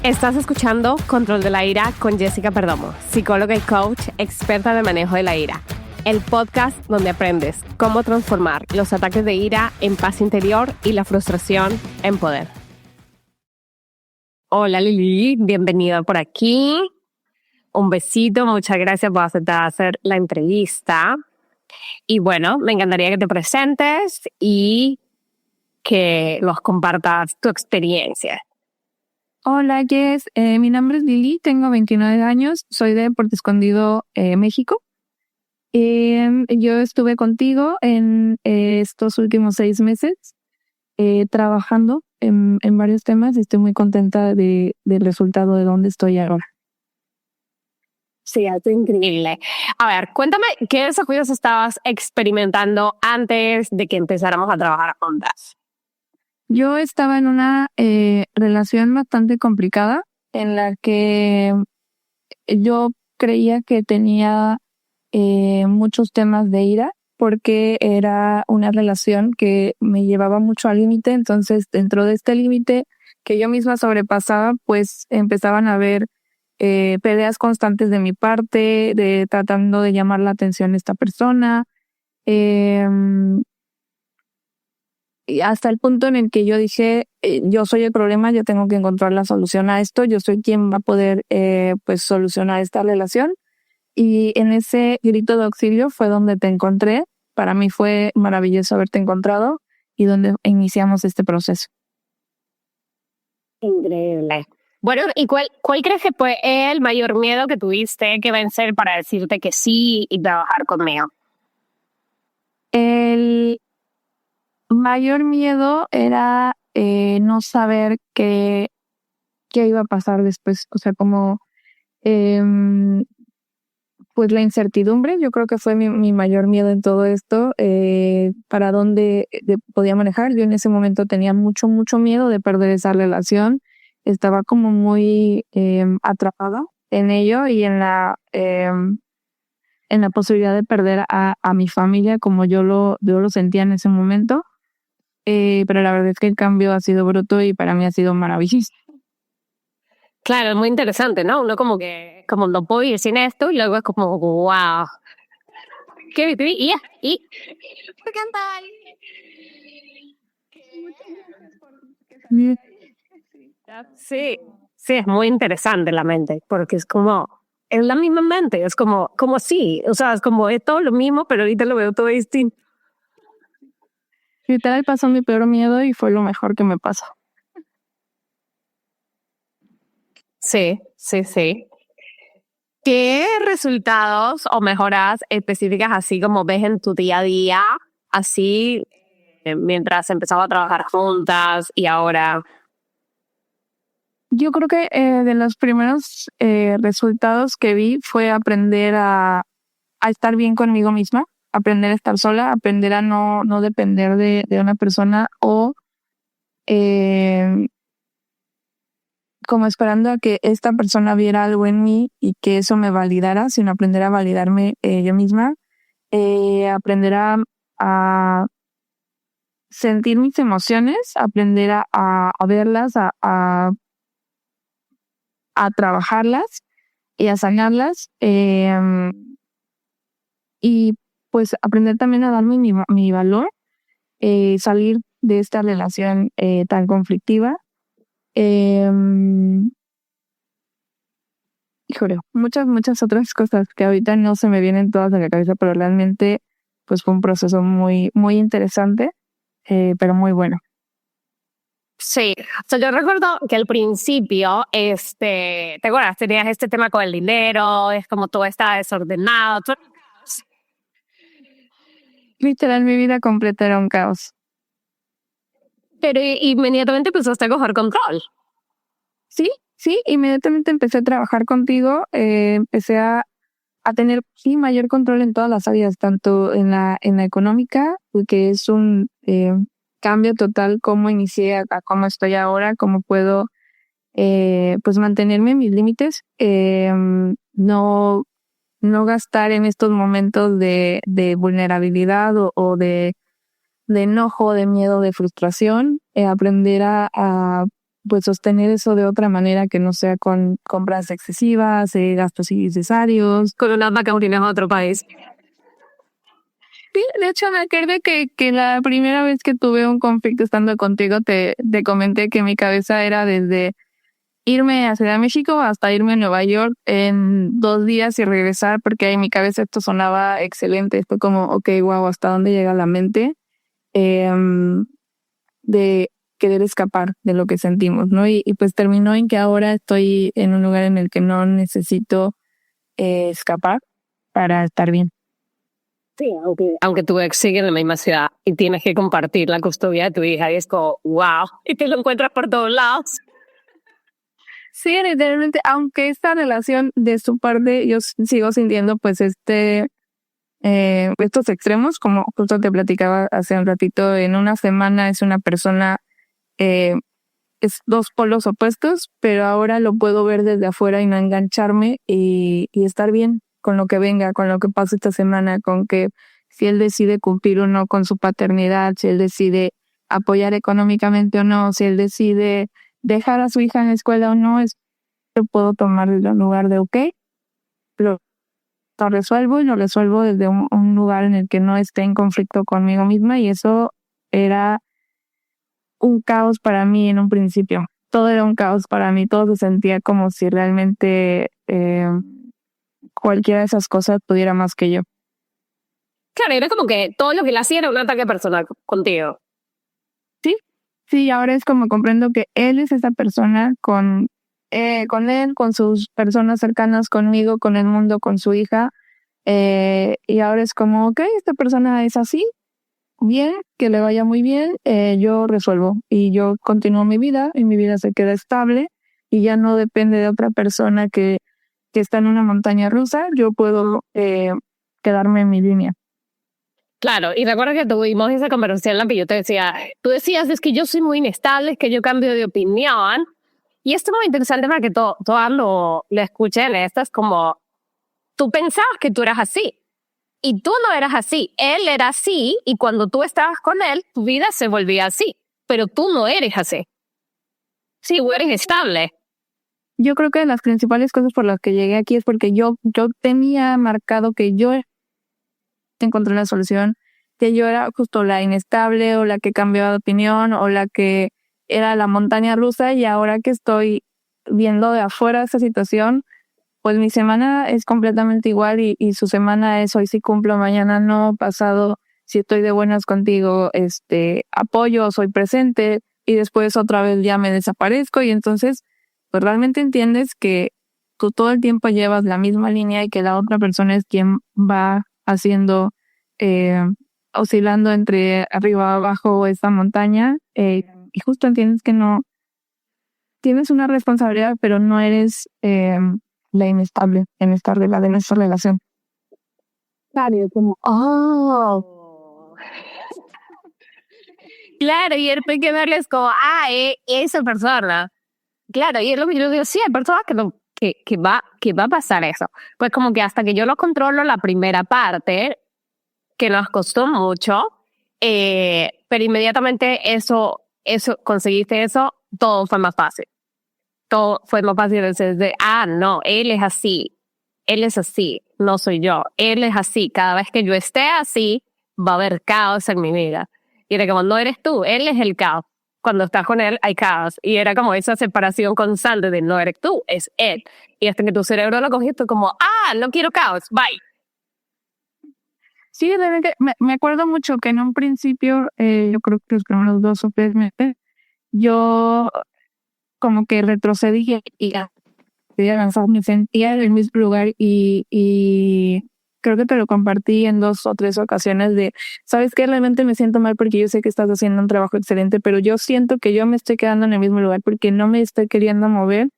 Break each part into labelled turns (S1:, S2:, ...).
S1: Estás escuchando Control de la Ira con Jessica Perdomo, psicóloga y coach experta en el manejo de la ira. El podcast donde aprendes cómo transformar los ataques de ira en paz interior y la frustración en poder. Hola Lili, bienvenida por aquí. Un besito, muchas gracias por aceptar hacer la entrevista. Y bueno, me encantaría que te presentes y que nos compartas tu experiencia.
S2: Hola Jess, mi nombre es Lili, tengo 29 años, soy de Puerto Escondido, México. Yo estuve contigo en estos últimos 6 meses trabajando en varios temas y estoy muy contenta del resultado de donde estoy ahora.
S1: Sí, es increíble. A ver, cuéntame qué desafíos estabas experimentando antes de que empezáramos a trabajar juntas.
S2: Yo estaba en una relación bastante complicada en la que yo creía que tenía muchos temas de ira porque era una relación que me llevaba mucho al límite. Entonces, dentro de este límite que yo misma sobrepasaba, pues empezaban a haber peleas constantes de mi parte, de tratando de llamar la atención a esta persona. Y hasta el punto en el que yo dije, yo soy el problema, yo tengo que encontrar la solución a esto, yo soy quien va a poder pues solucionar esta relación. Y en ese grito de auxilio fue donde te encontré. Para mí fue maravilloso haberte encontrado y donde iniciamos este proceso.
S1: Increíble. Bueno, ¿y cuál crees que fue el mayor miedo que tuviste que vencer para decirte que sí y trabajar conmigo?
S2: El mayor miedo era no saber qué iba a pasar después. O sea, como pues la incertidumbre, yo creo que fue mi mayor miedo en todo esto, para dónde podía manejar. Yo en ese momento tenía mucho miedo de perder esa relación. Estaba como muy atrapada en ello y en la posibilidad de perder a mi familia como yo lo sentía en ese momento. Pero la verdad es que el cambio ha sido bruto y para mí ha sido maravilloso.
S1: Claro, es muy interesante, ¿no? Uno como no puedo vivir sin esto y luego es como, wow. ¿Qué? ¿Y? ¿Por cantar? Sí, es muy interesante la mente, porque es la misma mente, es como sí, o sea, es todo lo mismo, pero ahorita lo veo todo distinto.
S2: Literal pasó mi peor miedo y fue lo mejor que me pasó.
S1: Sí. ¿Qué resultados o mejoras específicas así como ves en tu día a día, así mientras empezaba a trabajar juntas y ahora?
S2: Yo creo que de los primeros resultados que vi fue aprender a estar bien conmigo misma, aprender a estar sola, aprender a no depender de una persona o como esperando a que esta persona viera algo en mí y que eso me validara, sino aprender a validarme yo misma, aprender a sentir mis emociones, aprender a verlas, a trabajarlas y a sanarlas, y pues aprender también a darme mi valor, salir de esta relación tan conflictiva. Híjole, muchas otras cosas que ahorita no se me vienen todas a la cabeza, pero realmente pues fue un proceso muy interesante, pero muy bueno.
S1: Sí, o sea, yo recuerdo que al principio, ¿te acuerdas? Tenías este tema con el dinero, es como todo estaba desordenado.
S2: Literal, mi vida completa era un caos.
S1: Pero inmediatamente empezaste a coger control.
S2: Sí, inmediatamente empecé a trabajar contigo, empecé a tener sí mayor control en todas las áreas, tanto en la económica, que es un cambio total cómo inicié a cómo estoy ahora, cómo puedo pues mantenerme en mis límites, no gastar en estos momentos de vulnerabilidad o de enojo, de miedo, de frustración, aprender a pues sostener eso de otra manera que no sea con compras excesivas, gastos innecesarios.
S1: Con unas vacaciones a otro país.
S2: Sí, de hecho me acuerdo que la primera vez que tuve un conflicto estando contigo te comenté que mi cabeza era desde irme a Ciudad de México hasta irme a Nueva York en 2 días y regresar, porque en mi cabeza esto sonaba excelente. Fue como, ok, wow, ¿hasta dónde llega la mente? De querer escapar de lo que sentimos, ¿no? Y pues terminó en que ahora estoy en un lugar en el que no necesito escapar para estar bien.
S1: Sí, aunque tu ex sigue en la misma ciudad y tienes que compartir la custodia de tu hija y es como, wow, y te lo encuentras por todos lados.
S2: Sí, literalmente, aunque esta relación de su parte yo sigo sintiendo pues estos extremos, como justo te platicaba hace un ratito, en una semana es una persona, es dos polos opuestos, pero ahora lo puedo ver desde afuera y no engancharme y estar bien con lo que venga, con lo que pase esta semana, con que si él decide cumplir o no con su paternidad, si él decide apoyar económicamente o no, si él decide dejar a su hija en la escuela o no, es lo puedo tomar desde un lugar de ok, lo resuelvo y lo resuelvo desde un lugar en el que no esté en conflicto conmigo misma, y eso era un caos para mí en un principio. Todo era un caos para mí, todo se sentía como si realmente cualquiera de esas cosas pudiera más que yo.
S1: Claro, era como que todo lo que él hacía era un ataque personal contigo.
S2: Sí, ahora es como comprendo que él es esa persona con él, con sus personas cercanas, conmigo, con el mundo, con su hija. Y ahora es como, ok, esta persona es así, bien, que le vaya muy bien, yo resuelvo y yo continúo mi vida y mi vida se queda estable y ya no depende de otra persona que está en una montaña rusa. Yo puedo quedarme en mi línea.
S1: Claro, y recuerdo que tuvimos esa conversación en la que yo te decía, tú decías, es que yo soy muy inestable, es que yo cambio de opinión. Y esto es muy interesante para que todas lo escuchen. Esto es como, tú pensabas que tú eras así. Y tú no eras así. Él era así y cuando tú estabas con él, tu vida se volvía así. Pero tú no eres así. Sí, tú eres estable.
S2: Yo creo que las principales cosas por las que llegué aquí es porque yo tenía marcado que yo encontré la solución, que yo era justo la inestable o la que cambiaba de opinión o la que era la montaña rusa, y ahora que estoy viendo de afuera esa situación, pues mi semana es completamente igual y su semana es hoy sí cumplo, mañana no, pasado si estoy de buenas contigo, apoyo, soy presente y después otra vez ya me desaparezco, y entonces pues realmente entiendes que tú todo el tiempo llevas la misma línea y que la otra persona es quien va haciendo, eh, oscilando entre arriba, abajo esta montaña, y justo entiendes que no tienes una responsabilidad, pero no eres la inestable en en esta relación.
S1: Claro, y como, oh. Claro, y después que verles como, esa persona. Claro, y es lo que yo digo, sí, hay personas que va a pasar eso. Pues como que hasta que yo lo controlo la primera parte, que nos costó mucho, pero inmediatamente conseguiste eso, todo fue más fácil. Todo fue más fácil desde, no, él es así, no soy yo, él es así, cada vez que yo esté así, va a haber caos en mi vida. Y era como, no eres tú, él es el caos. Cuando estás con él hay caos. Y era como esa separación constante de no eres tú, es él. Y hasta que tu cerebro lo cogiste como, no quiero caos, bye.
S2: Sí, realmente me acuerdo mucho que en un principio, yo creo que los primeros 2 o 3 meses, yo como que retrocedí y quería avanzar, me sentía en el mismo lugar y creo que te lo compartí en 2 o 3 ocasiones de, ¿sabes qué? Realmente me siento mal porque yo sé que estás haciendo un trabajo excelente, pero yo siento que yo me estoy quedando en el mismo lugar porque no me estoy queriendo mover.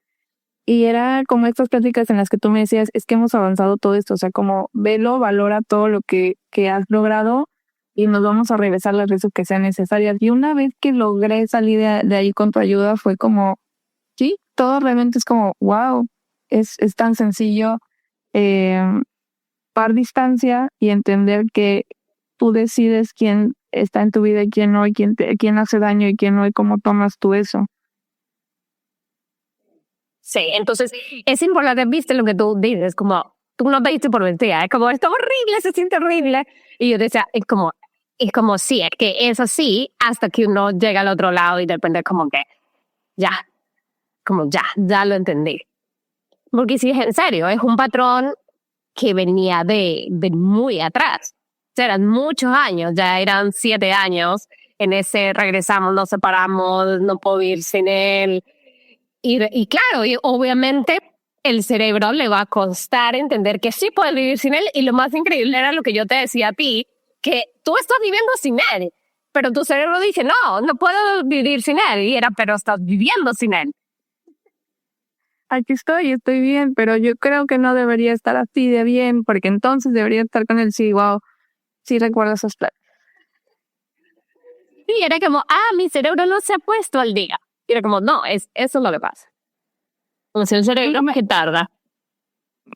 S2: Y era como estas pláticas en las que tú me decías, es que hemos avanzado todo esto, o sea, como velo, valora todo lo que has logrado y nos vamos a regresar las veces que sean necesarias. Y una vez que logré salir de ahí con tu ayuda, fue como, sí, todo realmente es como, wow, es tan sencillo, eh, par distancia y entender que tú decides quién está en tu vida y quién no, y quién hace daño y quién no, y cómo tomas tú eso.
S1: Sí, entonces es importante, viste lo que tú dices, como tú no te diste por vencida, es como esto es horrible, se siente horrible. Y yo decía, es como sí, es que es así hasta que uno llega al otro lado y de repente como que ya, como ya lo entendí. Porque sí, es en serio, es un patrón que venía de muy atrás. O sea, eran muchos años, ya eran 7 años. En ese regresamos, nos separamos, no puedo vivir sin él. Y claro, y obviamente el cerebro le va a costar entender que sí puede vivir sin él. Y lo más increíble era lo que yo te decía a ti, que tú estás viviendo sin él. Pero tu cerebro dice, no puedo vivir sin él. Y era, pero estás viviendo sin él.
S2: Aquí estoy bien, pero yo creo que no debería estar así de bien, porque entonces debería estar con él. Sí, wow, sí recuerdo esos planes.
S1: Y era como, mi cerebro no se ha puesto al día. Y era como, no, eso es lo que pasa. O sea, el cerebro que tarda.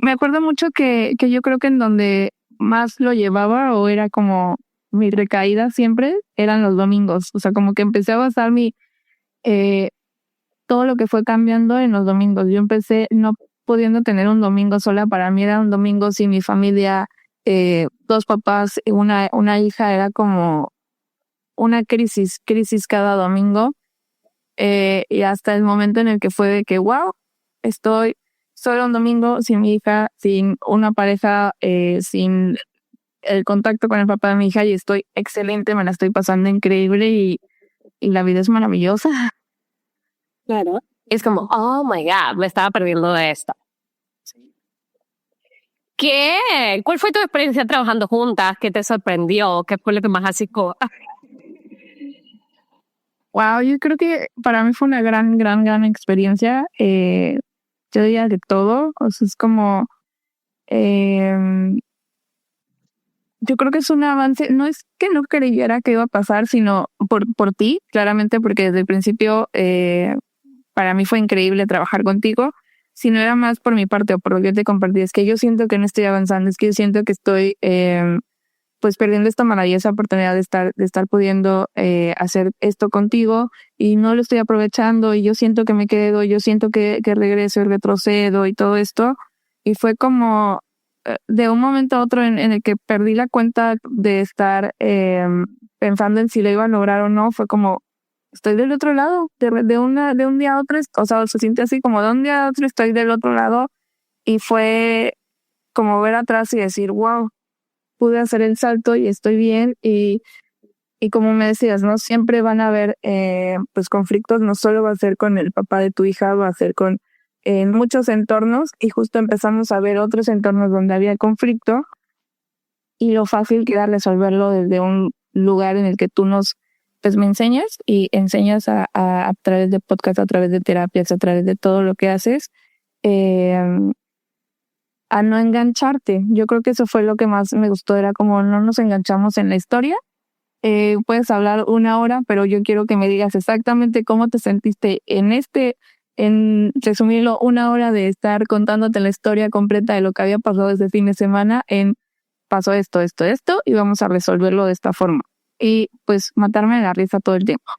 S2: Me acuerdo mucho que yo creo que en donde más lo llevaba o era como mi recaída siempre eran los domingos. O sea, como que empecé a basar todo lo que fue cambiando en los domingos. Yo empecé no pudiendo tener un domingo sola. Para mí era un domingo sin mi familia, 2 papás, una hija, era como una crisis cada domingo. Y hasta el momento en el que fue de que, wow, estoy solo un domingo sin mi hija, sin una pareja, sin el contacto con el papá de mi hija, y estoy excelente, me la estoy pasando increíble y la vida es maravillosa.
S1: Claro. Es como, oh my God, me estaba perdiendo de esto. ¿Cuál fue tu experiencia trabajando juntas? ¿Qué te sorprendió? ¿Qué fue lo que más así
S2: Wow, yo creo que para mí fue una gran experiencia. Yo diría de todo, o sea, es como, yo creo que es un avance. No es que no creyera que iba a pasar, sino por ti, claramente, porque desde el principio para mí fue increíble trabajar contigo. Si no era más por mi parte o por lo que yo te compartí, es que yo siento que no estoy avanzando, es que yo siento que estoy pues perdiendo esta maravillosa oportunidad de estar pudiendo hacer esto contigo y no lo estoy aprovechando, y yo siento que me quedo, yo siento que regreso y retrocedo y todo esto. Y fue como de un momento a otro en el que perdí la cuenta de estar pensando en si lo iba a lograr o no. Fue como, estoy del otro lado, de un día a otro, o sea, se siente así como de un día a otro estoy del otro lado. Y fue como ver atrás y decir, wow, pude hacer el salto y estoy bien. Y como me decías, ¿no? Siempre van a haber pues conflictos, no solo va a ser con el papá de tu hija, va a ser con en muchos entornos, y justo empezamos a ver otros entornos donde había conflicto, y lo fácil que era resolverlo desde un lugar en el que tú pues me enseñas y enseñas a través de podcast, a través de terapias, a través de todo lo que haces, a no engancharte. Yo creo que eso fue lo que más me gustó, era como no nos enganchamos en la historia. Puedes hablar 1 hora, pero yo quiero que me digas exactamente cómo te sentiste en resumirlo 1 hora de estar contándote la historia completa de lo que había pasado ese fin de semana, pasó esto, y vamos a resolverlo de esta forma. Y pues matarme de la risa todo el tiempo.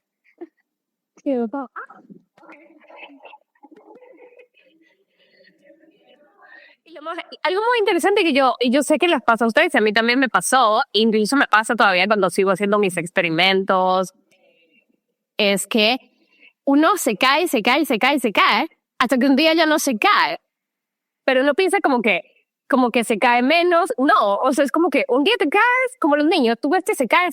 S1: Algo muy interesante que yo sé que les pasa a ustedes, a mí también me pasó, incluso me pasa todavía cuando sigo haciendo mis experimentos, es que uno se cae, hasta que un día ya no se cae, pero uno piensa como que se cae menos. No, o sea, es como que un día te caes, como los niños, tú ves que se cae,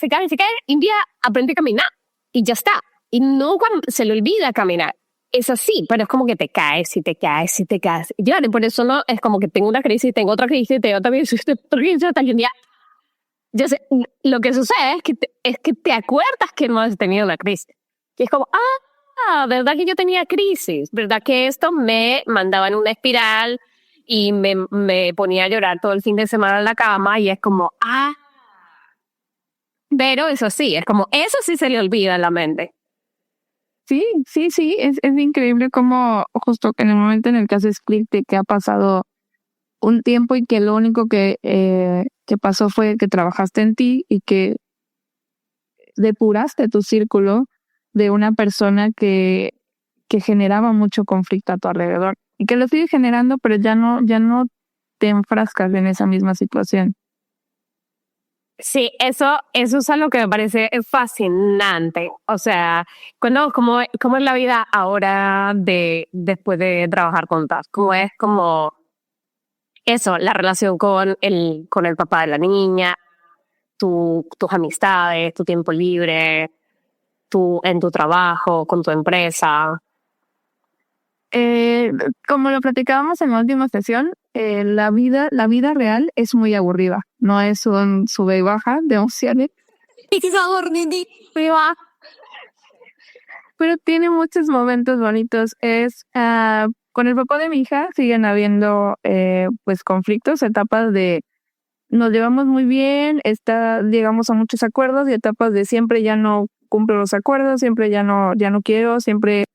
S1: y un día aprende a caminar, y ya está, y nunca se le olvida caminar. Es así, pero es como que te caes, y te caes. Y claro, por eso no es como que tengo una crisis, tengo otra crisis, tengo otra crisis, hasta que un día. Yo sé, lo que sucede es que te acuerdas que no has tenido una crisis. Y es como, ¿verdad que yo tenía crisis? ¿Verdad que esto me mandaba en una espiral y me ponía a llorar todo el fin de semana en la cama? Y es como, pero eso sí, es como, eso sí se le olvida en la mente.
S2: Sí, es increíble cómo justo en el momento en el que haces clic de que ha pasado un tiempo y que lo único que pasó fue que trabajaste en ti y que depuraste tu círculo de una persona que generaba mucho conflicto a tu alrededor. y que lo sigue generando, pero ya no te enfrascas en esa misma situación.
S1: Sí, eso es algo que me parece fascinante. O sea, cómo es la vida ahora después de trabajar juntas. Cómo es como eso, la relación con el papá de la niña, tus amistades, tu tiempo libre, en tu trabajo, con tu empresa.
S2: Como lo platicábamos en la última sesión, la vida real es muy aburrida. No es un sube y baja de emociones. Pero tiene muchos momentos bonitos. Con el papá de mi hija siguen habiendo pues conflictos, etapas de nos llevamos muy bien, llegamos a muchos acuerdos y etapas de siempre ya no cumplo los acuerdos, siempre ya no quiero, siempre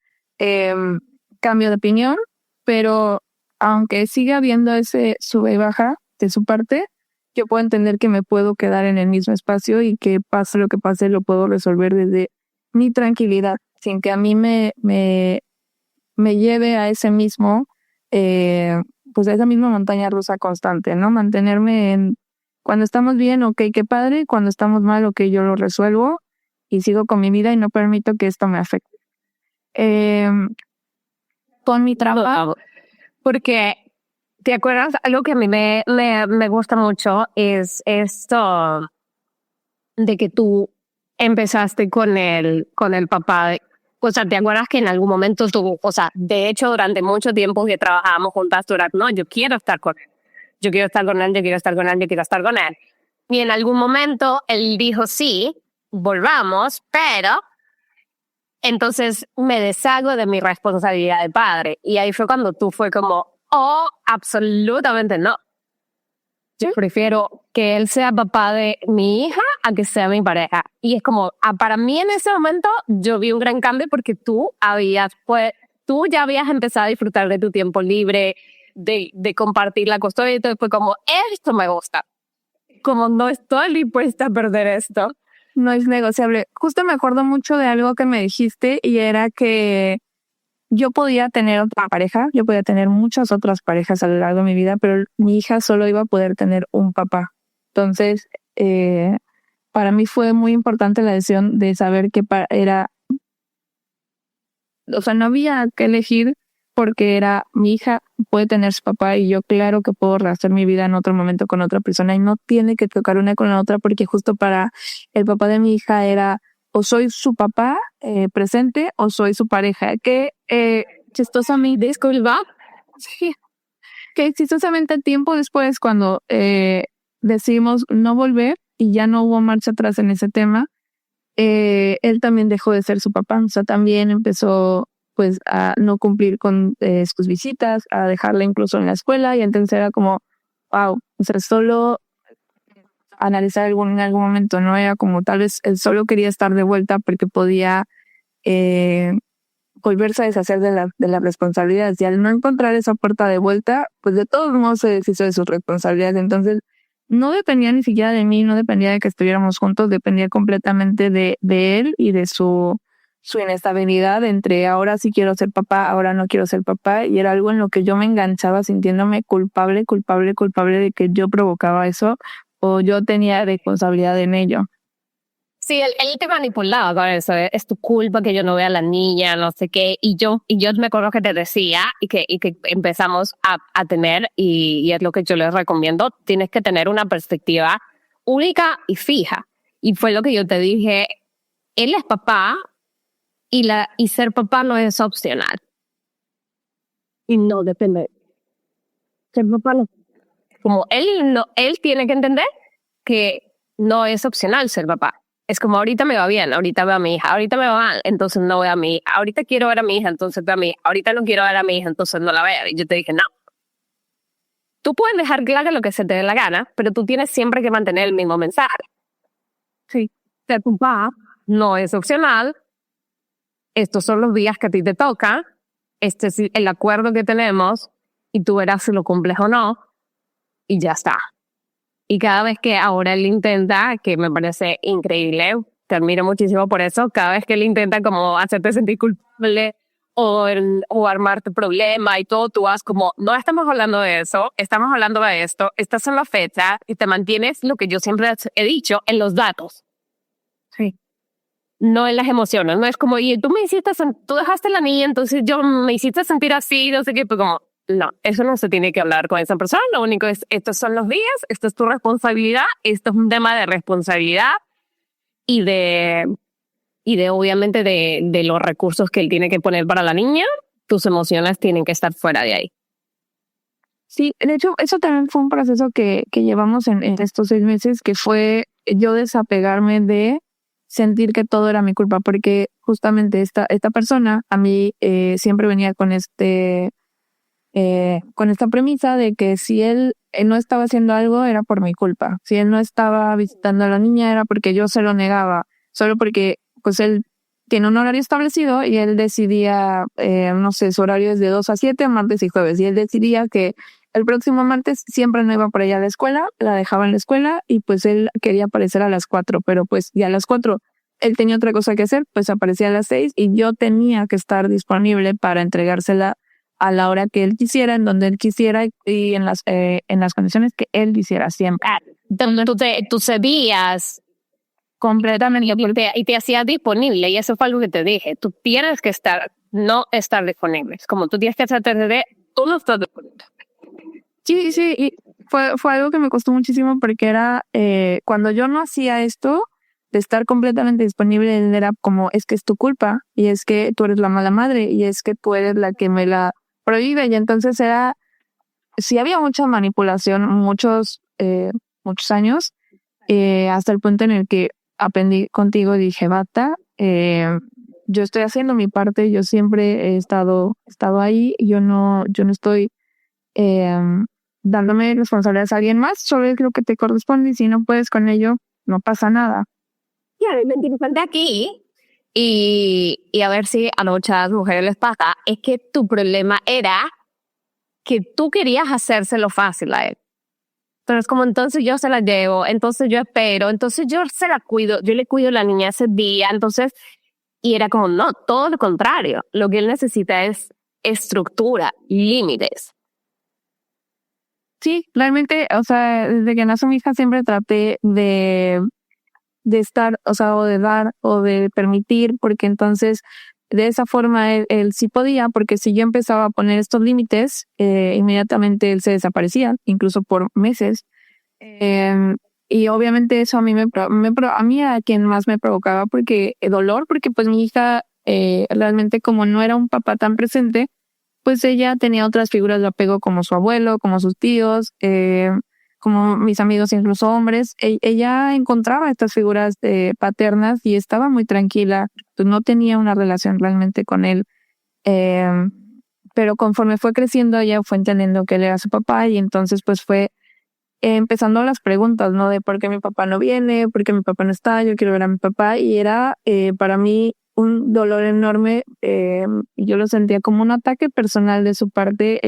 S2: cambio de opinión, pero aunque siga habiendo ese sube y baja de su parte, yo puedo entender que me puedo quedar en el mismo espacio y que pase lo que pase, lo puedo resolver desde mi tranquilidad, sin que a mí me lleve a ese mismo, pues a esa misma montaña rusa constante, ¿no? Mantenerme cuando estamos bien, ok, qué padre, cuando estamos mal, ok, yo lo resuelvo y sigo con mi vida y no permito que esto me afecte. Con mi trabajo.
S1: Porque, ¿te acuerdas? Algo que a mí me gusta mucho es esto de que tú empezaste con el papá. O sea, ¿te acuerdas que en algún momento o sea, de hecho, durante mucho tiempo que trabajábamos juntas, tú eras, no, yo quiero estar con él. Yo quiero estar con él, yo quiero estar con él, yo quiero estar con él. Y en algún momento él dijo, sí, volvamos, pero entonces me deshago de mi responsabilidad de padre. Y ahí fue cuando tú fue como, oh, absolutamente no. Yo prefiero que él sea papá de mi hija a que sea mi pareja. Y es como, para mí en ese momento yo vi un gran cambio porque tú ya habías empezado a disfrutar de tu tiempo libre, de compartir la custodia y todo. Fue como, esto me gusta. Como no estoy dispuesta a perder esto.
S2: No es negociable. Justo me acuerdo mucho de algo que me dijiste y era que yo podía tener otra pareja, yo podía tener muchas otras parejas a lo largo de mi vida, pero mi hija solo iba a poder tener un papá. Entonces, para mí fue muy importante la decisión de saber que o sea, no había que elegir porque era mi hija puede tener su papá y yo claro que puedo rehacer mi vida en otro momento con otra persona y no tiene que tocar una con la otra porque justo para el papá de mi hija era o soy su papá presente o soy su pareja, que chistosamente, disculpa, sí, que chistosamente tiempo después cuando decidimos no volver y ya no hubo marcha atrás en ese tema, él también dejó de ser su papá, o sea, también empezó pues a no cumplir con sus visitas, a dejarla incluso en la escuela y entonces era como, wow, o sea, solo analizar en algún momento, ¿no? Era como tal vez él solo quería estar de vuelta porque podía volverse a deshacer de las responsabilidades y al no encontrar esa puerta de vuelta, pues de todos modos se deshizo de sus responsabilidades. Entonces, no dependía ni siquiera de mí, no dependía de que estuviéramos juntos, dependía completamente de él y de su inestabilidad entre ahora sí quiero ser papá, ahora no quiero ser papá, y era algo en lo que yo me enganchaba sintiéndome culpable de que yo provocaba eso o yo tenía responsabilidad en ello.
S1: Sí, él te manipulaba con eso, es tu culpa que yo no vea a la niña, no sé qué, y yo me acuerdo que te decía y que empezamos a tener, y es lo que yo les recomiendo, tienes que tener una perspectiva única y fija, y fue lo que yo te dije, él es papá, y ser papá no es opcional. Y no depende. Ser papá no. Como él tiene que entender que no es opcional ser papá. Es como ahorita me va bien, ahorita veo a mi hija, ahorita me va mal, entonces no veo a mi hija, ahorita quiero ver a mi hija, entonces veo a mi hija, ahorita no quiero ver a mi hija, entonces no la veo. Y yo te dije, no. Tú puedes dejar claro lo que se te dé la gana, pero tú tienes siempre que mantener el mismo mensaje. Sí, ser papá no es opcional. Estos son los días que a ti te toca, este es el acuerdo que tenemos y tú verás si lo cumples o no y ya está. Y cada vez que ahora él intenta, que me parece increíble, te admiro muchísimo por eso, cada vez que él intenta como hacerte sentir culpable o armarte problema y todo, tú vas como, no estamos hablando de eso, estamos hablando de esto, estas son las fechas y te mantienes lo que yo siempre he dicho, en los datos.
S2: Sí.
S1: No en las emociones, no es como, y tú tú dejaste a la niña, entonces yo me hiciste sentir así, no sé qué, pues como, no, eso no se tiene que hablar con esa persona, lo único es, estos son los días, esto es tu responsabilidad, esto es un tema de responsabilidad y de obviamente de los recursos que él tiene que poner para la niña, tus emociones tienen que estar fuera de ahí.
S2: Sí, de hecho, eso también fue un proceso que llevamos en estos 6 meses, que fue yo desapegarme de sentir que todo era mi culpa, porque justamente esta persona a mí siempre venía con esta premisa de que si él no estaba haciendo algo era por mi culpa. Si él no estaba visitando a la niña era porque yo se lo negaba, solo porque pues él tiene un horario establecido y él decidía, no sé, su horario es de 2 a 7, martes y jueves, y él decidía que el próximo martes siempre no iba por ella a la escuela, la dejaba en la escuela y pues él quería aparecer a las 4, pero pues ya a las 4 él tenía otra cosa que hacer, pues aparecía a las 6 y yo tenía que estar disponible para entregársela a la hora que él quisiera, en donde él quisiera y en las condiciones que él quisiera siempre.
S1: Tú cedías
S2: Completamente.
S1: y te hacías disponible, y eso fue algo que te dije. Tú tienes que no estar disponible. Es como tú tienes que hacerte de, tú no estás disponible.
S2: Sí, y fue algo que me costó muchísimo porque era cuando yo no hacía esto, de estar completamente disponible, él era como, es que es tu culpa, y es que tú eres la mala madre, y es que tú eres la que me la prohíbe, y entonces sí había mucha manipulación, muchos años, hasta el punto en el que aprendí contigo y dije, bata, yo estoy haciendo mi parte, yo siempre he estado ahí, yo no estoy dándome responsabilidades a alguien más, solo es lo que te corresponde, y si no puedes con ello, no pasa nada.
S1: Y realmente importante aquí, y a ver si a muchas mujeres les pasa, es que tu problema era que tú querías hacérselo fácil a él. Entonces, como entonces yo se la llevo, entonces yo espero, entonces yo se la cuido, yo le cuido a la niña ese día, entonces, y era como, no, todo lo contrario. Lo que él necesita es estructura, límites.
S2: Sí, realmente, o sea, desde que nació mi hija siempre traté de estar, o sea, o de dar, o de permitir, porque entonces de esa forma él sí podía, porque si yo empezaba a poner estos límites, inmediatamente él se desaparecía, incluso por meses. Y obviamente eso a mí a mí a quien más me provocaba porque dolor, porque pues mi hija realmente como no era un papá tan presente, pues ella tenía otras figuras de apego como su abuelo, como sus tíos, como mis amigos, incluso hombres. Ella encontraba estas figuras paternas y estaba muy tranquila, pues no tenía una relación realmente con él. Pero conforme fue creciendo, ella fue entendiendo que él era su papá, y entonces pues fue empezando las preguntas, ¿no? De por qué mi papá no viene, por qué mi papá no está, yo quiero ver a mi papá, y era para mí un dolor enorme. Yo lo sentía como un ataque personal de su parte,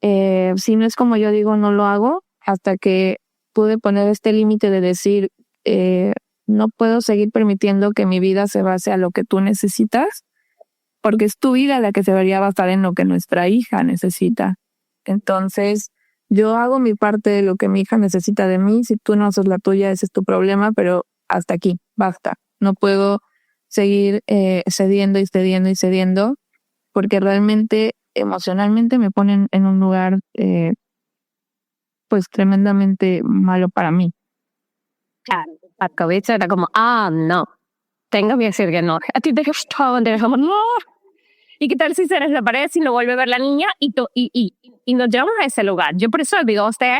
S2: si no es como yo digo, no lo hago, hasta que pude poner este límite de decir, no puedo seguir permitiendo que mi vida se base a lo que tú necesitas, porque es tu vida la que se debería basar en lo que nuestra hija necesita. Entonces, yo hago mi parte de lo que mi hija necesita de mí. Si tú no haces la tuya, ese es tu problema, pero hasta aquí, basta. No puedo seguir cediendo y cediendo y cediendo, porque realmente emocionalmente me ponen en un lugar pues tremendamente malo para mí.
S1: Claro, la cabeza era como, no, tengo que decir que no. A ti te gustaba, te dejamos, no. ¿Y qué tal si se desaparece y no vuelve a ver la niña y nos llevamos a ese lugar? Yo por eso le digo a usted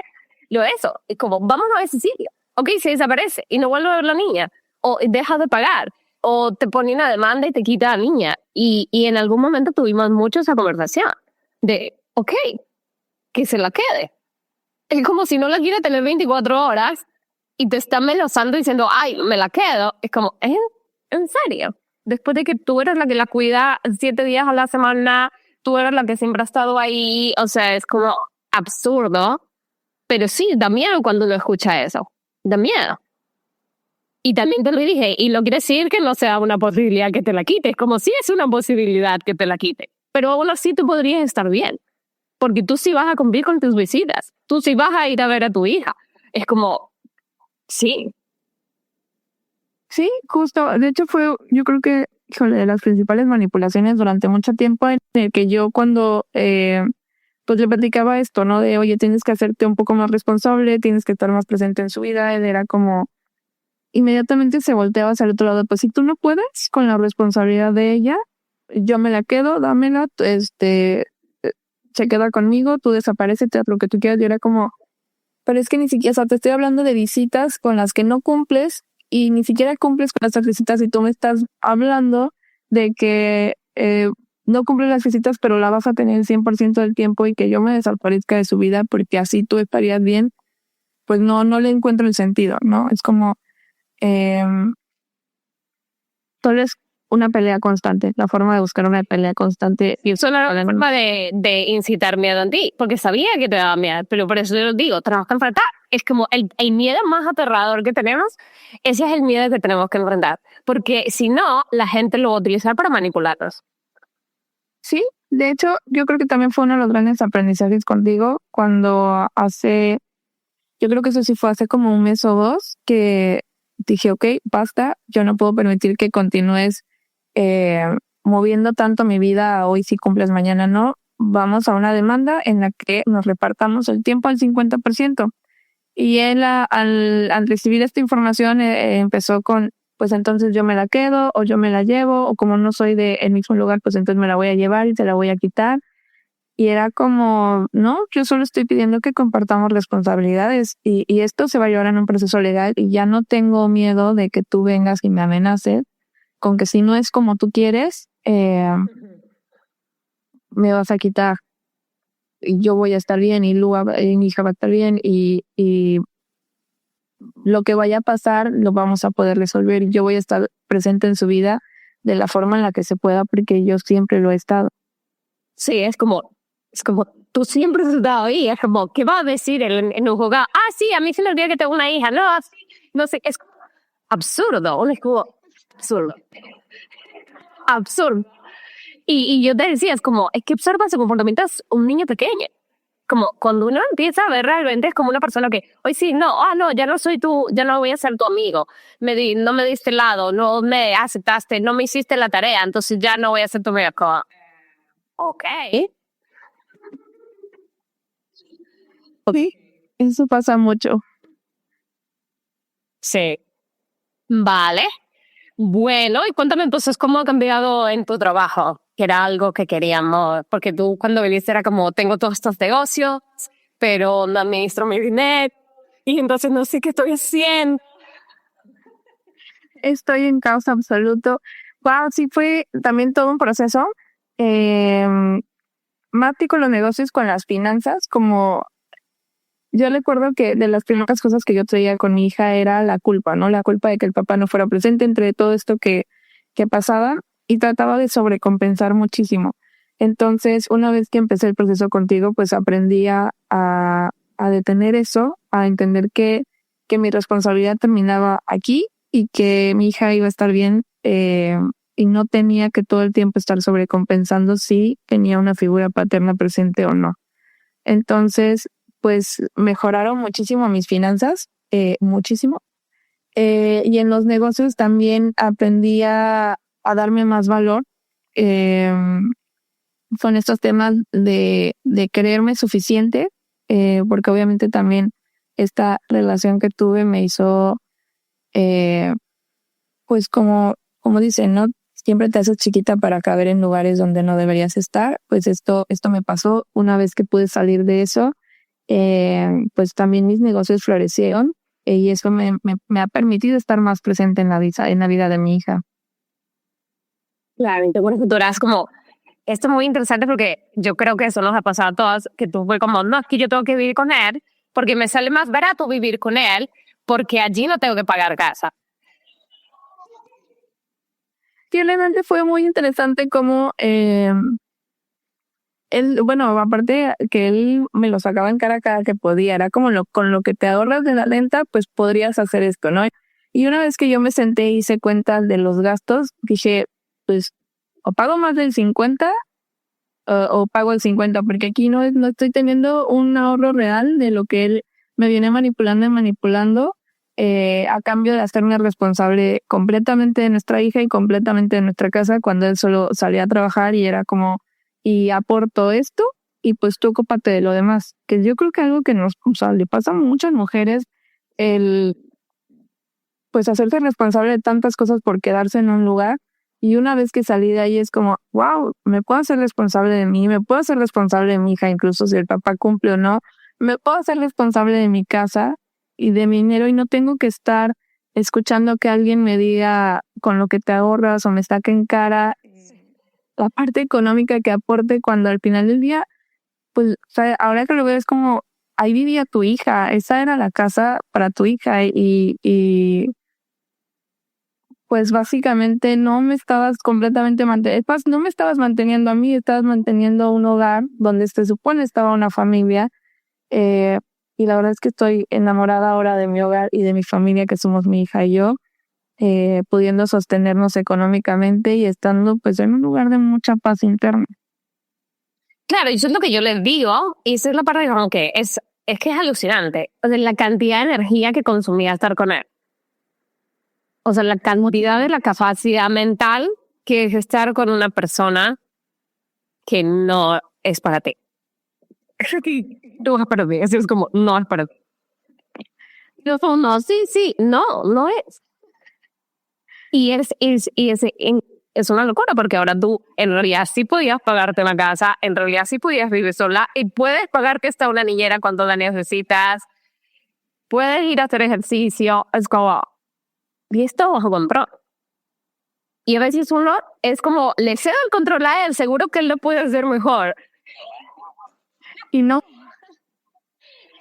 S1: lo de eso. Es como, vamos a ese sitio. Ok, se desaparece y no vuelve a ver la niña. O deja de pagar. O te pone una demanda y te quita a la niña. Y en algún momento tuvimos mucho esa conversación de, ok, que se la quede. Es como si no la quiere tener 24 horas y te está melosando diciendo, ay, me la quedo. Es como, ¿en serio? Después de que tú eres la que la cuida 7 días a la semana, tú eres la que siempre ha estado ahí, o sea, es como absurdo, pero sí, da miedo cuando lo escucha eso, da miedo. Y también te lo dije, y no quiere decir que no sea una posibilidad que te la quites, como si es una posibilidad que te la quite. Pero aún así tú podrías estar bien, porque tú sí vas a cumplir con tus visitas, tú sí vas a ir a ver a tu hija. Es como, sí.
S2: Sí, justo. De hecho fue, yo creo que, híjole, de las principales manipulaciones durante mucho tiempo en el que yo cuando pues le platicaba esto, ¿no? De, oye, tienes que hacerte un poco más responsable, tienes que estar más presente en su vida. Él era como, inmediatamente se volteaba hacia el otro lado. Pues si tú no puedes con la responsabilidad de ella, yo me la quedo, dámela, se queda conmigo, tú desaparécete, haz lo que tú quieras. Y era como, pero es que ni siquiera, o sea, te estoy hablando de visitas con las que no cumples y ni siquiera cumples con estas visitas y tú me estás hablando de que no cumples las visitas, pero la vas a tener el 100% del tiempo y que yo me desaparezca de su vida porque así tú estarías bien. Pues no le encuentro el sentido, ¿no? Es como, eh, todo es una pelea constante, la forma de buscar una pelea constante. Y
S1: Solo era una forma de incitar miedo en ti, porque sabía que te daba miedo, pero por eso yo lo digo, tenemos que enfrentar. Es como el miedo más aterrador que tenemos, ese es el miedo que tenemos que enfrentar, porque si no, la gente lo va a utilizar para manipularnos.
S2: Sí, de hecho, yo creo que también fue uno de los grandes aprendizajes contigo cuando yo creo que eso sí fue hace como un mes o dos, que dije, ok, basta, yo no puedo permitir que continúes eh, moviendo tanto mi vida a hoy si cumples, mañana no. Vamos a una demanda en la que nos repartamos el tiempo al 50%. Y él al recibir esta información empezó con, pues entonces yo me la quedo o yo me la llevo o como no soy del mismo lugar, pues entonces me la voy a llevar y te la voy a quitar. Y era como, no, yo solo estoy pidiendo que compartamos responsabilidades y esto se va a llevar en un proceso legal y ya no tengo miedo de que tú vengas y me amenaces con que si no es como tú quieres, me vas a quitar y yo voy a estar bien y y mi hija va a estar bien y lo que vaya a pasar lo vamos a poder resolver y yo voy a estar presente en su vida de la forma en la que se pueda porque yo siempre lo he estado.
S1: Sí, es como, tú siempre has estado ahí, es como, ¿qué va a decir en un juzgado? Ah, sí, a mí se me olvidó que tengo una hija, no, no sé, es absurdo, es como, absurdo, absurdo. Y yo te decía, es como, es que observa su comportamiento es un niño pequeño. Como cuando uno empieza a ver realmente es como una persona que, hoy sí, no, no, ya no soy tú, ya no voy a ser tu amigo, no me diste el lado, no me aceptaste, no me hiciste la tarea, entonces ya no voy a ser tu amigo. Como, ok.
S2: Sí, eso pasa mucho.
S1: Sí. Vale. Bueno, y cuéntame entonces cómo ha cambiado en tu trabajo, que era algo que queríamos, porque tú cuando viniste era como, tengo todos estos negocios, pero no administro mi dinero, y entonces no sé qué estoy haciendo.
S2: Estoy en caos absoluto. Wow, sí fue también todo un proceso. Eh, Más que con los negocios, con las finanzas, como yo recuerdo que de las primeras cosas que yo traía con mi hija era la culpa, ¿no? La culpa de que el papá no fuera presente entre todo esto que pasaba y trataba de sobrecompensar muchísimo. Entonces, una vez que empecé el proceso contigo, pues aprendí a detener eso, a entender que mi responsabilidad terminaba aquí y que mi hija iba a estar bien y no tenía que todo el tiempo estar sobrecompensando si tenía una figura paterna presente o no. Entonces, pues mejoraron muchísimo mis finanzas, muchísimo. Y en los negocios también aprendí a darme más valor. Eh, Son estos temas de creerme suficiente, porque obviamente también esta relación que tuve me hizo, eh, pues como dicen, ¿no? Siempre te haces chiquita para caber en lugares donde no deberías estar. Pues esto me pasó una vez que pude salir de eso. Pues también mis negocios florecieron y eso me ha permitido estar más presente en la vida de mi hija.
S1: Claro, y te acuerdas que tú eras como, esto es muy interesante porque yo creo que eso nos ha pasado a todos, que tú fue como, no, es que yo tengo que vivir con él porque me sale más barato vivir con él porque allí no tengo que pagar casa.
S2: Y realmente fue muy interesante cómo él, bueno, aparte que él me lo sacaba en cara cada que podía, era como con lo que te ahorras de la renta, pues podrías hacer esto, ¿no? Y una vez que yo me senté y hice cuentas de los gastos, dije, pues, o pago más del 50 o pago el 50, porque aquí no estoy teniendo un ahorro real de lo que él me viene manipulando y manipulando, a cambio de hacerme responsable completamente de nuestra hija y completamente de nuestra casa, cuando él solo salía a trabajar y era como, y aporto esto y pues tú ocúpate de lo demás. Que yo creo que algo que o sea, le pasa a muchas mujeres, el pues hacerse responsable de tantas cosas por quedarse en un lugar. Y una vez que salí de ahí es como, wow, me puedo hacer responsable de mí, me puedo hacer responsable de mi hija, incluso si el papá cumple o no, me puedo hacer responsable de mi casa y de mi dinero y no tengo que estar escuchando que alguien me diga con lo que te ahorras o me saque en cara la parte económica que aporte, cuando al final del día, pues, o sea, ahora que lo veo es como, ahí vivía tu hija, esa era la casa para tu hija y pues básicamente no me estabas completamente manteniendo, no me estabas manteniendo a mí, estabas manteniendo un hogar donde se supone estaba una familia, eh, y la verdad es que estoy enamorada ahora de mi hogar y de mi familia, que somos mi hija y yo, pudiendo sostenernos económicamente y estando pues en un lugar de mucha paz interna.
S1: Claro, y eso es lo que yo les digo, y esa es la parte como que es que es alucinante. O sea, la cantidad de energía que consumía estar con él. O sea, la cantidad de la capacidad mental que es estar con una persona que no es para ti. No es para mí, así es como, no es para ti. Yo como, no, sí, no es. Y es una locura, porque ahora tú en realidad sí podías pagarte la casa, en realidad sí podías vivir sola y puedes pagarte hasta una niñera cuando la necesitas, puedes ir a hacer ejercicio, es como, y esto bajo control. Y a veces uno es como, le cedo el control a él, seguro que él lo puede hacer mejor. Y no.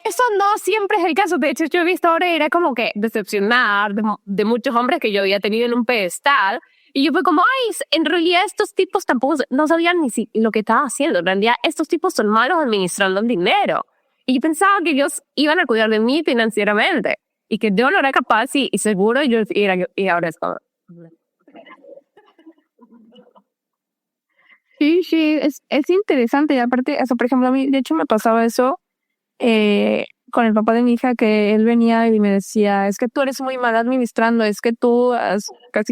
S1: Eso no siempre es el caso. De hecho, yo he visto ahora era como que decepcionar de muchos hombres que yo había tenido en un pedestal. Y yo fue como, ay, en realidad estos tipos tampoco no sabían ni si lo que estaban haciendo. En realidad estos tipos son malos administrando el dinero. Y yo pensaba que ellos iban a cuidar de mí financieramente. Y que yo no era capaz y seguro yo era, y ahora es como...
S2: Sí, es interesante. Y aparte, eso, por ejemplo, a mí, de hecho, me pasaba eso con el papá de mi hija, que él venía y me decía, es que tú eres muy mal administrando, es que tú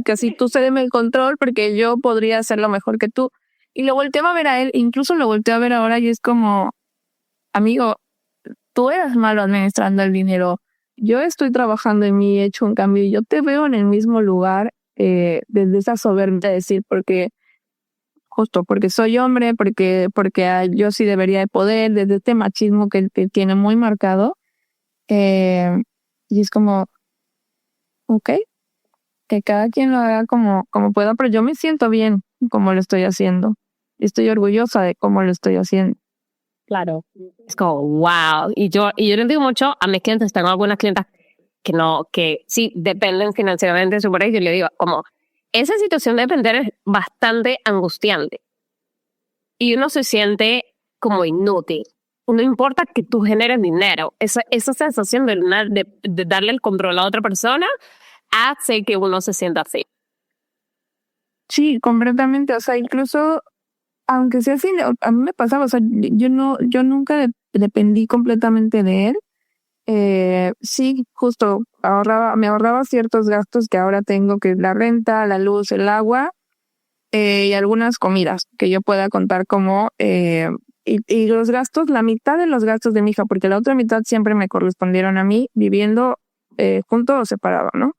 S2: casi tú cédeme el control porque yo podría hacerlo mejor que tú. Y lo volteaba a ver a él, incluso lo volteo a ver ahora y es como, amigo, tú eres malo administrando el dinero. Yo estoy trabajando en mí, he hecho un cambio y yo te veo en el mismo lugar, desde esa soberbia de decir, porque justo porque soy hombre, porque yo sí debería de poder, desde este machismo que tiene muy marcado. Y es como, ok, que cada quien lo haga como pueda, pero yo me siento bien como lo estoy haciendo. Y estoy orgullosa de cómo lo estoy haciendo.
S1: Claro. Es como, wow. Y yo les digo mucho a mis clientes, tengo algunas clientas que sí dependen financieramente de su pareja, y yo le digo, como, esa situación de depender es bastante angustiante. Y uno se siente como inútil. No importa que tú generes dinero. Esa sensación de darle el control a otra persona hace que uno se sienta así.
S2: Sí, completamente. O sea, incluso, aunque sea así, a mí me pasaba, o sea, yo nunca dependí completamente de él. Sí, justo me ahorraba ciertos gastos que ahora tengo, que es la renta, la luz, el agua, y algunas comidas que yo pueda contar como, y los gastos, la mitad de los gastos de mi hija, porque la otra mitad siempre me correspondieron a mí, viviendo junto o separado, ¿no?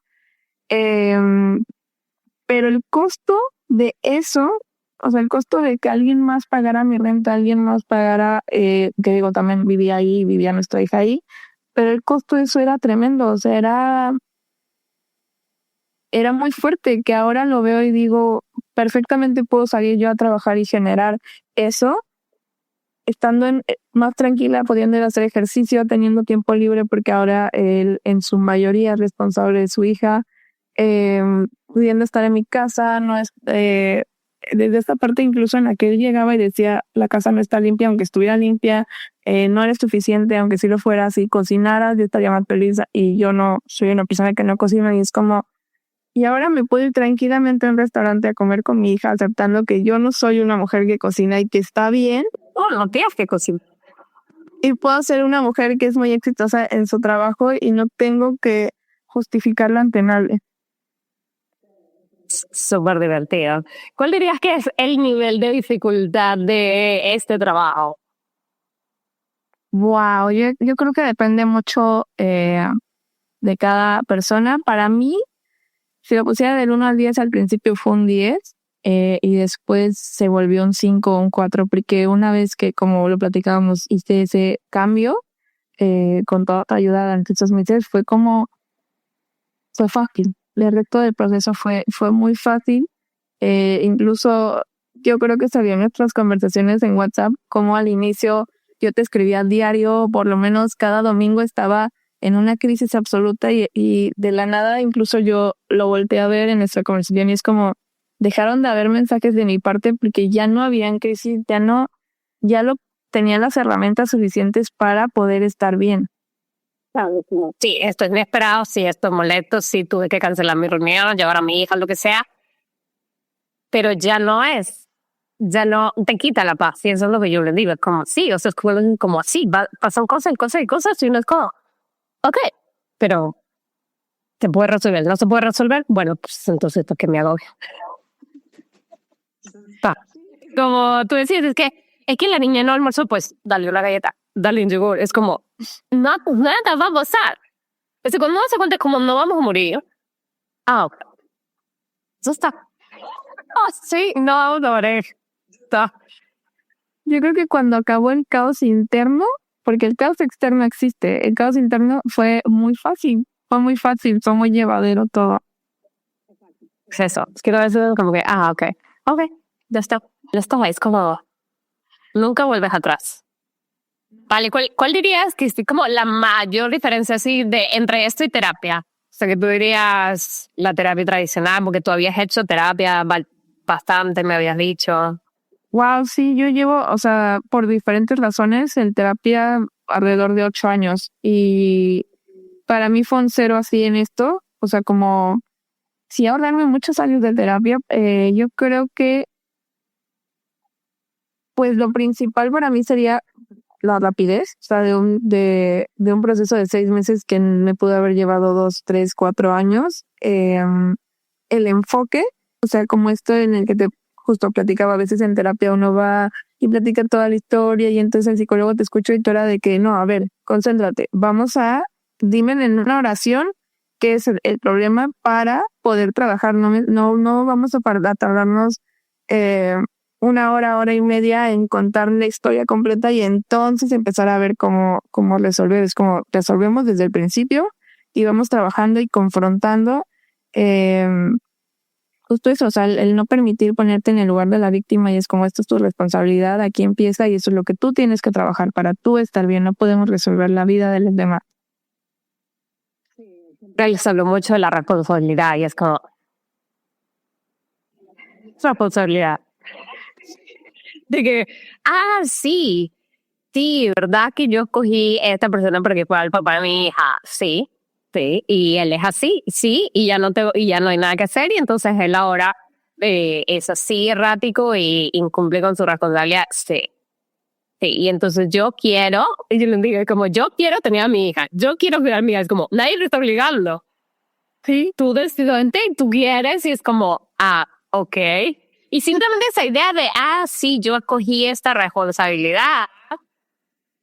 S2: Pero el costo de eso, o sea, el costo de que alguien más pagara mi renta, alguien más pagara, que digo, también vivía ahí, vivía nuestra hija ahí, pero el costo de eso era tremendo, o sea, era muy fuerte, que ahora lo veo y digo, perfectamente puedo salir yo a trabajar y generar eso, estando más tranquila, pudiendo ir a hacer ejercicio, teniendo tiempo libre, porque ahora él en su mayoría es responsable de su hija, pudiendo estar en mi casa, no es, desde esta parte incluso en la que él llegaba y decía, la casa no está limpia, aunque estuviera limpia, no eres suficiente, aunque si lo fuera, si cocinaras, yo estaría más feliz, y yo no soy una persona que no cocina, y es como, y ahora me puedo ir tranquilamente a un restaurante a comer con mi hija, aceptando que yo no soy una mujer que cocina y que está bien,
S1: Oh, no tienes que cocinar.
S2: y puedo ser una mujer que es muy exitosa en su trabajo y no tengo que justificarlo ante nadie.
S1: Súper divertido. ¿Cuál dirías que es el nivel de dificultad de este trabajo?
S2: Wow, yo creo que depende mucho de cada persona. Para mí, si lo pusiera del 1 al 10, al principio fue un 10, y después se volvió un 5 o un 4, porque una vez que, como lo platicábamos, hice ese cambio con toda tu ayuda durante estos meses, fue fácil. El resto del proceso fue muy fácil. Incluso yo creo que sabía nuestras conversaciones en WhatsApp, como al inicio yo te escribía diario, por lo menos cada domingo estaba en una crisis absoluta y de la nada incluso yo lo volteé a ver en nuestra conversación y es como dejaron de haber mensajes de mi parte porque ya no habían crisis, ya lo tenía las herramientas suficientes para poder estar bien.
S1: Sí, esto es inesperado, sí, esto es molesto, sí, tuve que cancelar mi reunión, llevar a mi hija, lo que sea, pero ya no te quita la paz, y eso es lo que yo le digo, es como, sí, o sea, es como así, pasan cosas y cosas y cosas, y uno es como, ok, pero ¿se puede resolver? ¿No se puede resolver? Bueno, pues entonces esto que me agobia. Pa. Como tú decías, es que la niña no almorzó, pues dale una galleta, dale un yogur, es como, no, pues nada va a pasar. Es que cuando uno se cuenta como no vamos a morir, ok, eso está. Oh, sí, no vamos a morir. Está.
S2: Yo creo que cuando acabó el caos interno, porque el caos externo existe, el caos interno fue muy fácil, fue muy llevadero todo.
S1: Es eso, es que a veces como que, ok, ya está, es como, nunca vuelves atrás. Vale, ¿cuál dirías que es como la mayor diferencia así entre esto y terapia? O sea, que tú dirías la terapia tradicional, porque tú habías hecho terapia bastante, me habías dicho.
S2: Wow, sí, yo llevo, o sea, por diferentes razones en terapia alrededor de 8 años y para mí fue un cero así en esto, o sea, como si ahorrarme muchos años de terapia, yo creo que pues lo principal para mí sería la rapidez, o sea, de un proceso de 6 meses que me pudo haber llevado 2, 3, 4 años, el enfoque, o sea, como esto en el que te justo platicaba, a veces en terapia uno va y platica toda la historia y entonces el psicólogo te escucha y tú era de que no, a ver, concéntrate, dime en una oración qué es el problema para poder trabajar, no vamos a tardarnos 1 hora y media en contar la historia completa y entonces empezar a ver cómo resolver, es como resolvemos desde el principio y vamos trabajando y confrontando justo eso, o sea, el no permitir ponerte en el lugar de la víctima y es como esto es tu responsabilidad, aquí empieza y eso es lo que tú tienes que trabajar para tú estar bien, no podemos resolver la vida de los demás.
S1: Les hablo mucho de la responsabilidad y es como, responsabilidad. De que, sí, ¿verdad que yo escogí a esta persona porque fue el papá de mi hija? Sí, sí, y él es así, sí, y ya no hay nada que hacer, y entonces él ahora es así errático y incumple con su responsabilidad, sí. Sí, y entonces y yo le digo, como yo quiero tener a mi hija, yo quiero cuidar a mi hija, es como, nadie lo está obligando. Sí, tú decidiste y tú quieres, y es como, ok. Y simplemente esa idea de, sí, yo escogí esta responsabilidad,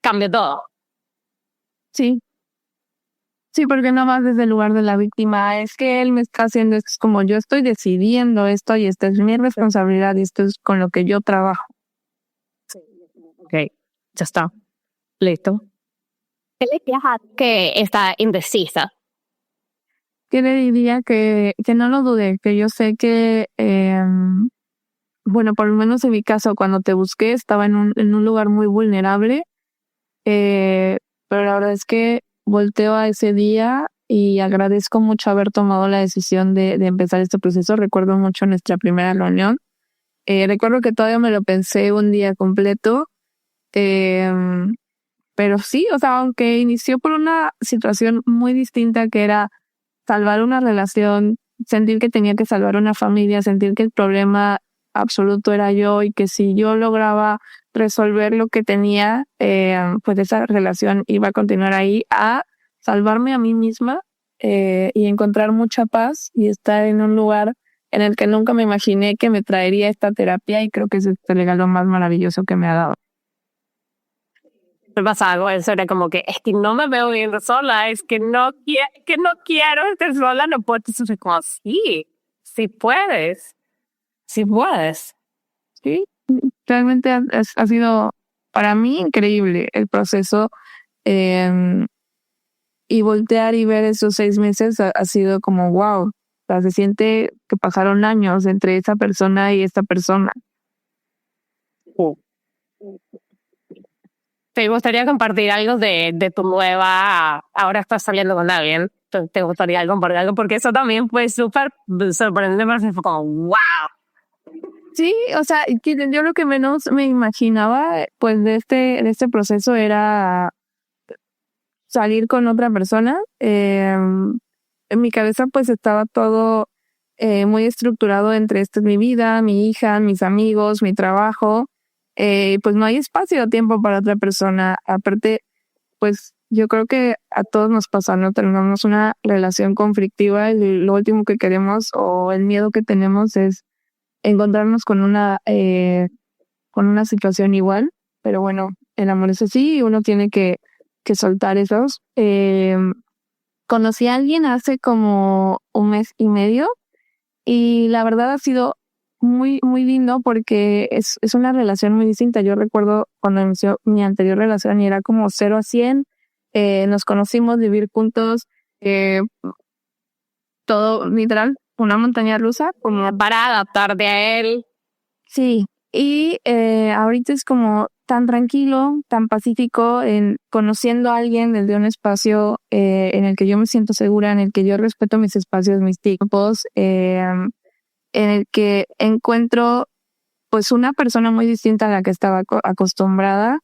S1: cambia todo.
S2: Sí, sí, porque no vas desde el lugar de la víctima, es que él me está haciendo esto, es como yo estoy decidiendo esto y esta es mi responsabilidad y esto es con lo que yo trabajo.
S1: Ok, ya está, listo. ¿Qué le dirías a que está indecisa?
S2: ¿Qué le diría? Que no lo dude, que yo sé que, bueno, por lo menos en mi caso, cuando te busqué estaba en un lugar muy vulnerable, pero la verdad es que volteo a ese día y agradezco mucho haber tomado la decisión de empezar este proceso. Recuerdo mucho nuestra primera reunión Recuerdo que todavía me lo pensé un día completo, eh, pero sí, o sea, aunque inició por una situación muy distinta que era salvar una relación, sentir que tenía que salvar una familia, sentir que el problema absoluto era yo y que si yo lograba resolver lo que tenía, pues esa relación iba a continuar ahí, a salvarme a mí misma y encontrar mucha paz y estar en un lugar en el que nunca me imaginé que me traería esta terapia, y creo que ese es el regalo más maravilloso que me ha dado.
S1: Me pasa algo, eso era como que es que no me veo viviendo sola, es que no quiero estar sola, no puedo. Entonces, como, sí, sí puedes, sí puedes.
S2: Sí, realmente ha sido para mí increíble el proceso, eh, y voltear y ver esos 6 meses ha sido como wow. O sea, se siente que pasaron años entre esa persona y esta persona.
S1: ¿Te gustaría compartir algo de tu nueva, ahora estás saliendo con alguien? ¿Te gustaría compartir algo? Porque eso también fue súper sorprendente, pero fue como, wow.
S2: Sí, o sea, que yo lo que menos me imaginaba, pues, de este proceso era salir con otra persona. En mi cabeza, pues, estaba todo muy estructurado entre esta es mi vida, mi hija, mis amigos, mi trabajo. Pues no hay espacio o tiempo para otra persona. Aparte, pues yo creo que a todos nos pasa, ¿no? Tenemos una relación conflictiva y lo último que queremos o el miedo que tenemos es encontrarnos con una situación igual. Pero bueno, el amor es así y uno tiene que soltar esos. Conocí a alguien hace como un mes y medio y la verdad ha sido muy, muy lindo porque es una relación muy distinta. Yo recuerdo cuando inició mi anterior relación y era como 0 a 100. Nos conocimos, vivir juntos, todo literal, una montaña rusa.
S1: Como para adaptarte a él.
S2: Sí, y ahorita es como tan tranquilo, tan pacífico, en conociendo a alguien desde un espacio en el que yo me siento segura, en el que yo respeto mis espacios, mis tiempos, en el que encuentro pues una persona muy distinta a la que estaba acostumbrada,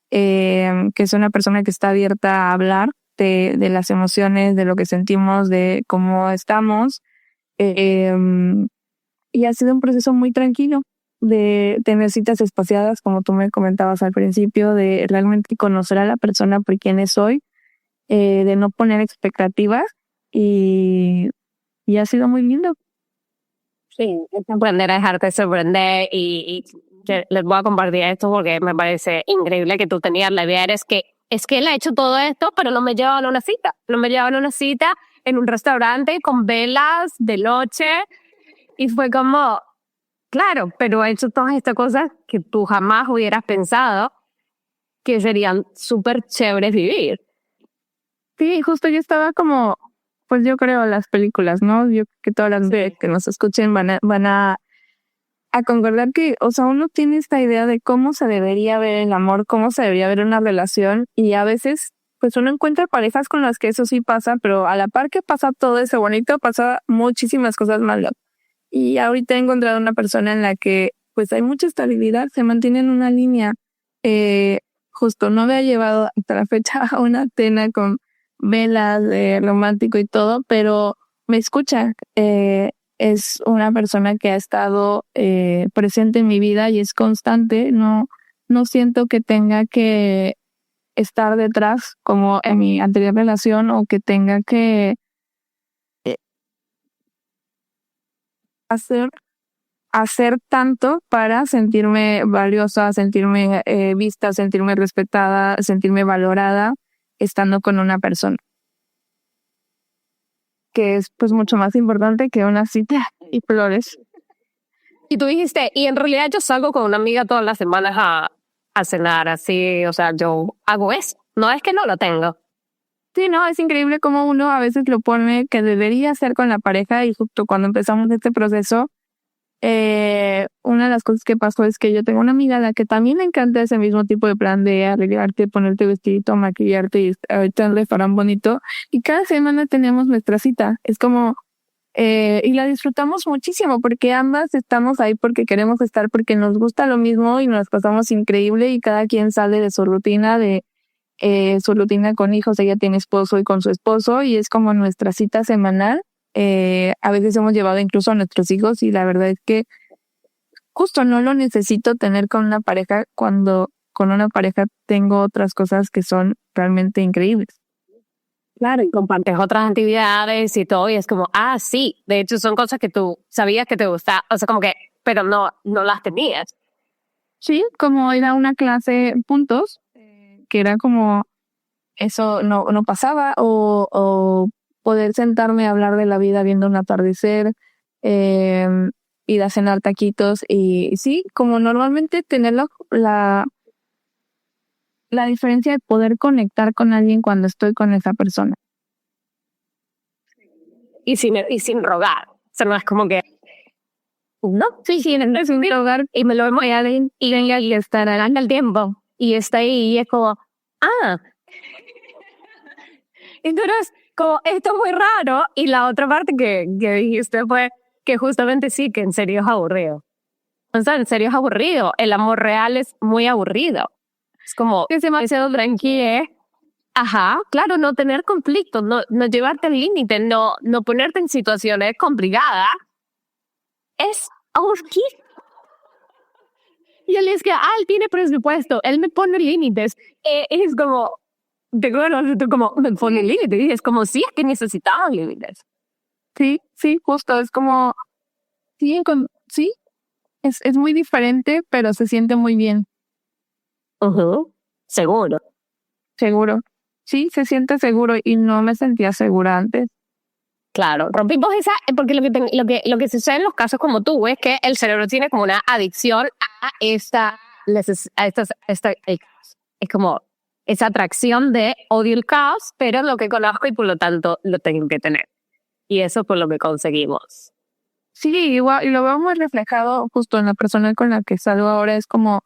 S2: que es una persona que está abierta a hablar de las emociones, de lo que sentimos, de cómo estamos. eh, y ha sido un proceso muy tranquilo de tener citas espaciadas, como tú me comentabas al principio, de realmente conocer a la persona por quien es hoy, de no poner expectativas y, y ha sido muy lindo.
S1: Sí, es aprender a dejarte sorprender y que les voy a compartir esto porque me parece increíble que tú tenías la idea, es que él ha hecho todo esto, pero no me llevaban a una cita. No me llevaban a una cita en un restaurante con velas de noche y fue como, claro, pero ha hecho todas estas cosas que tú jamás hubieras pensado que serían súper chéveres vivir.
S2: Sí, justo yo estaba como, pues yo creo las películas, ¿no? Yo creo que todas las veces que nos escuchen van a concordar que, o sea, uno tiene esta idea de cómo se debería ver el amor, cómo se debería ver una relación, y a veces, pues uno encuentra parejas con las que eso sí pasa, pero a la par que pasa todo eso bonito, pasa muchísimas cosas malas. Y ahorita he encontrado una persona en la que, pues hay mucha estabilidad, se mantiene en una línea. Eh, Justo no me ha llevado hasta la fecha a una cena con velas, romántico y todo, pero me escucha. Es una persona que ha estado presente en mi vida y es constante. No siento que tenga que estar detrás como en mi anterior relación, o que tenga que eh, hacer hacer tanto para sentirme valiosa, sentirme vista, sentirme respetada, sentirme valorada estando con una persona, que es pues mucho más importante que una cita y flores.
S1: Y tú dijiste, y en realidad yo salgo con una amiga todas las semanas a cenar, así, o sea, yo hago eso. No es que no lo tengo.
S2: Sí, no, es increíble cómo uno a veces lo pone que debería hacer con la pareja, y justo cuando empezamos este proceso, una de las cosas que pasó es que yo tengo una amiga a la que también le encanta ese mismo tipo de plan de arreglarte, ponerte vestidito, maquillarte y ahorita le farán bonito. Y cada semana tenemos nuestra cita. Es como y la disfrutamos muchísimo porque ambas estamos ahí porque queremos estar, porque nos gusta lo mismo y nos pasamos increíble y cada quien sale de su rutina con hijos. Ella tiene esposo y con su esposo y es como nuestra cita semanal. A veces hemos llevado incluso a nuestros hijos y la verdad es que justo no lo necesito tener con una pareja cuando con una pareja tengo otras cosas que son realmente increíbles.
S1: Claro, y compartes otras actividades y todo, y es como, sí, de hecho son cosas que tú sabías que te gustaban, o sea, como que, pero no las tenías.
S2: Sí, como ir a una clase puntos, que era como eso no pasaba, o poder sentarme a hablar de la vida viendo un atardecer, ir a cenar taquitos, y sí, como normalmente tener la diferencia de poder conectar con alguien cuando estoy con esa persona.
S1: Y sin rogar. O sea, no es como que, no,
S2: Sí, no es un rogar
S1: y me lo voy a y venga y estar ganando el tiempo. Y está ahí y es como, entonces, como esto es muy raro. Y la otra parte que dijiste fue que justamente sí, que en serio es aburrido. O sea, en serio es aburrido. El amor real es muy aburrido. Es como que se me hace tranquilo. Ajá, claro, no tener conflictos, no llevarte al límite, no ponerte en situaciones complicadas. Es aburrido. Y él es que, él tiene presupuesto, él me pone límites. Es como, te acuerdas, tú como, me pone límites. Y es como, sí, es que necesitaban límites.
S2: Sí, justo, es como, sí, sí, es muy diferente, pero se siente muy bien.
S1: Seguro.
S2: Seguro. Sí, se siente seguro y no me sentía segura antes.
S1: Claro, rompimos esa, porque lo que sucede en los casos como tú es que el cerebro tiene como una adicción a el caos. Es como esa atracción de odio el caos, pero lo que conozco y por lo tanto lo tengo que tener. Y eso es por lo que conseguimos.
S2: Sí, igual, y lo veo muy reflejado justo en la persona con la que salgo ahora. Es como,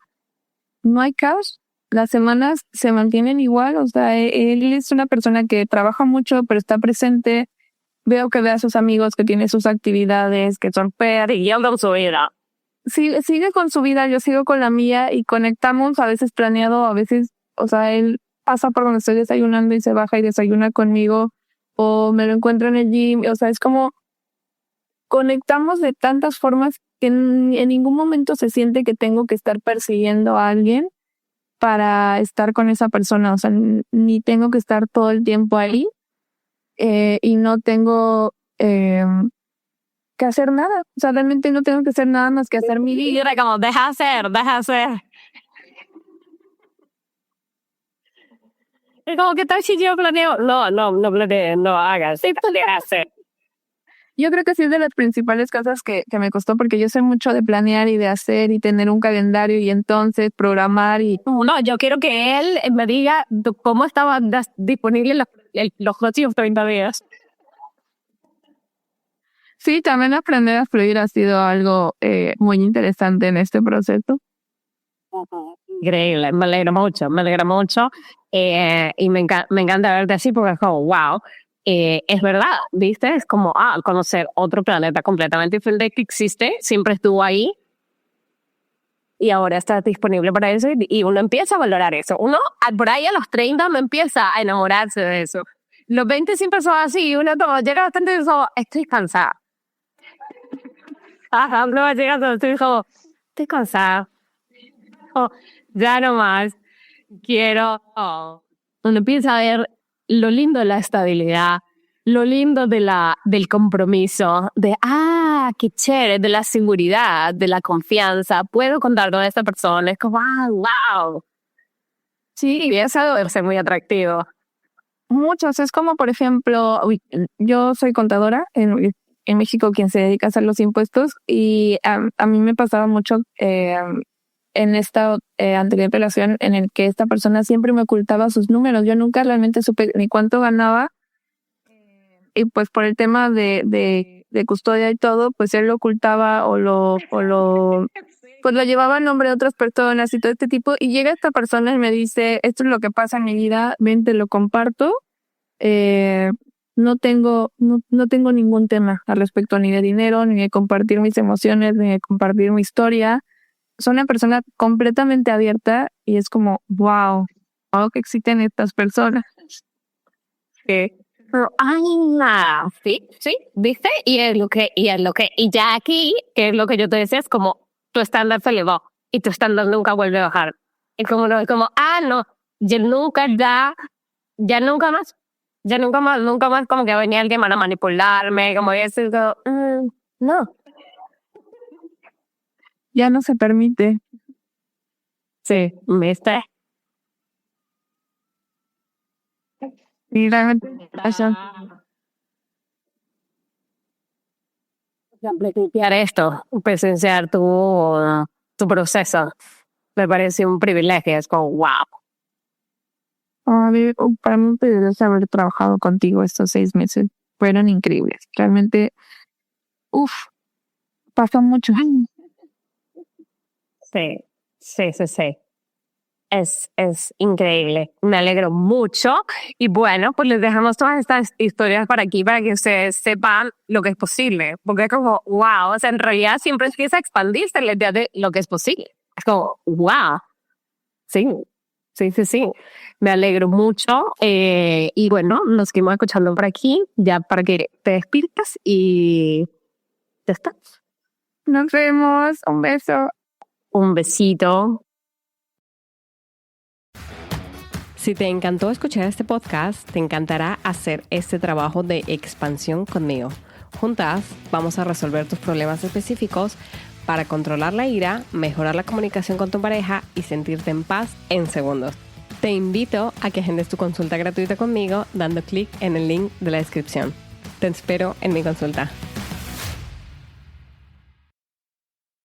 S2: no hay caos, las semanas se mantienen igual. O sea, él es una persona que trabaja mucho, pero está presente. Veo que ve a sus amigos, que tiene sus actividades, que son
S1: y él con su vida.
S2: Sigue con su vida, yo sigo con la mía y conectamos, a veces planeado, a veces, o sea, él pasa por donde estoy desayunando y se baja y desayuna conmigo, o me lo encuentro en el gym. O sea, es como conectamos de tantas formas que en ningún momento se siente que tengo que estar persiguiendo a alguien para estar con esa persona. O sea, ni tengo que estar todo el tiempo ahí, y no tengo que hacer nada. O sea, realmente no tengo que hacer nada más que hacer mi vida.
S1: Y era como, deja hacer. Es como, ¿qué tal si yo planeo? No planeo, no hagas. Sí, planeas hacer.
S2: Yo creo que sí es de las principales cosas que me costó, porque yo sé mucho de planear y de hacer y tener un calendario y entonces programar y...
S1: No, yo quiero que él me diga cómo estaban disponibles los próximos 30 días.
S2: Sí, también aprender a fluir ha sido algo muy interesante en este proceso.
S1: Increíble, me alegra mucho. Y me encanta verte así porque es como, wow. Es verdad, ¿viste? Es como, conocer otro planeta completamente diferente que existe, siempre estuvo ahí y ahora está disponible para eso y uno empieza a valorar eso. Uno, por ahí a los 30 me empieza a enamorarse de eso. Los 20 siempre son así, uno llega bastante y dice, estoy cansada. No llega todo, estoy cansada. Ya no más, quiero... Uno empieza a ver lo lindo de la estabilidad, lo lindo del compromiso, qué chévere, de la seguridad, de la confianza. Puedo contar con esta persona. Es como, wow. Sí, y eso debe ser muy atractivo.
S2: Muchos, es como, por ejemplo, yo soy contadora en México, quien se dedica a hacer los impuestos, y a mí me pasaba mucho en esta anterior relación en el que esta persona siempre me ocultaba sus números. Yo nunca realmente supe ni cuánto ganaba, y pues por el tema de custodia y todo, pues él lo ocultaba pues lo llevaba a nombre de otras personas y todo este tipo. Y llega esta persona y me dice, esto es lo que pasa en mi vida, ven, te lo comparto. no tengo ningún tema al respecto, ni de dinero, ni de compartir mis emociones, ni de compartir mi historia. Soy una persona completamente abierta y es como, wow, que existen estas personas.
S1: Sí. Pero hay nada, sí, ¿viste? Y ya aquí, que es lo que yo te decía, es como tu estándar se elevó y tu estándar nunca vuelve a bajar. Y como no, es como, no, yo nunca ya nunca más como que venía alguien para manipularme, como eso, no.
S2: Ya no se permite.
S1: Sí, ¿viste?
S2: Y realmente
S1: Amplificar esto, presenciar tu proceso, me parece un privilegio, es como, wow.
S2: para mí un privilegio haber trabajado contigo estos 6 meses. Fueron increíbles. Realmente, pasó mucho.
S1: Sí. Es increíble. Me alegro mucho. Y bueno, pues les dejamos todas estas historias para aquí para que ustedes sepan lo que es posible. Porque es como, wow, o sea, en realidad siempre empieza a expandirse la idea de lo que es posible. Es como, wow. Sí. Me alegro mucho. Y bueno, nos seguimos escuchando por aquí, ya para que te despidas y ya está.
S2: Nos vemos. Un beso.
S1: Un besito. Si te encantó escuchar este podcast, te encantará hacer este trabajo de expansión conmigo. Juntas vamos a resolver tus problemas específicos para controlar la ira, mejorar la comunicación con tu pareja y sentirte en paz en segundos. Te invito a que agendes tu consulta gratuita conmigo dando clic en el link de la descripción. Te espero en mi consulta.